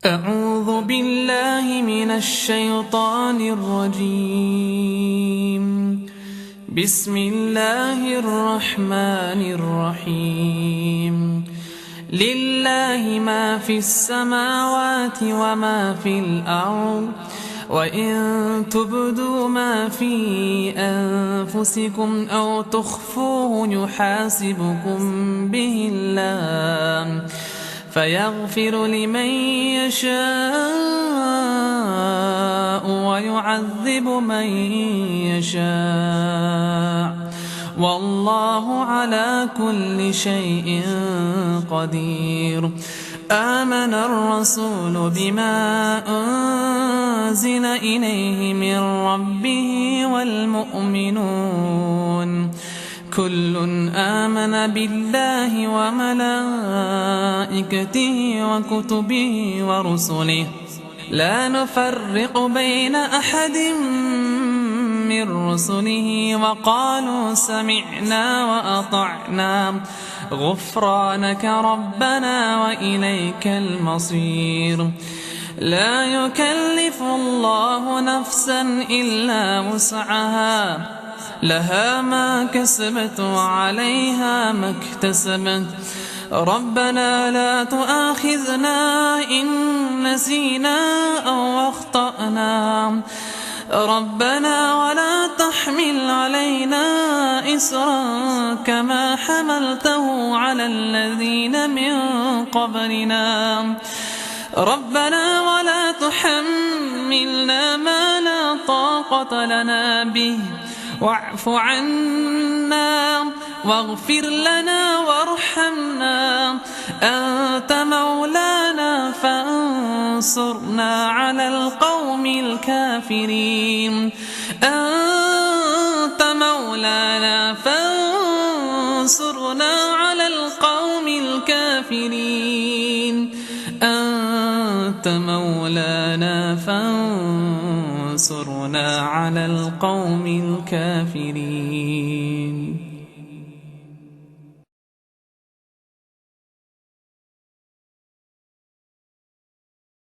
أعوذ بالله من الشيطان الرجيم. بسم الله الرحمن الرحيم. لله ما في السماوات وما في الأرض، وإن تبدوا ما في أنفسكم أو تخفوه يحاسبكم به الله، فيغفر لمن يشاء ويعذب من يشاء، والله على كل شيء قدير. آمن الرسول بما أنزل إليه من ربه والمؤمنون كل آمن بالله وملائكته وكتبه ورسله، لا نفرق بين أحد من رسله، وقالوا سمعنا وأطعنا غفرانك ربنا وإليك المصير. لا يكلف الله نفسا إلا وسعها، لها ما كسبت وعليها ما اكتسبت. ربنا لا تؤاخذنا إن نسينا أو أخطأنا، ربنا ولا تحمل علينا إصرا كما حملته على الذين من قبلنا، ربنا ولا تحملنا ما لا طاقة لنا به، واعف عنا واغفر لنا وارحمنا، أنت مولانا فانصرنا على القوم الكافرين. أنت مولانا فانصرنا على القوم الكافرين. أنت مولانا فانصرنا على القوم الكافرين.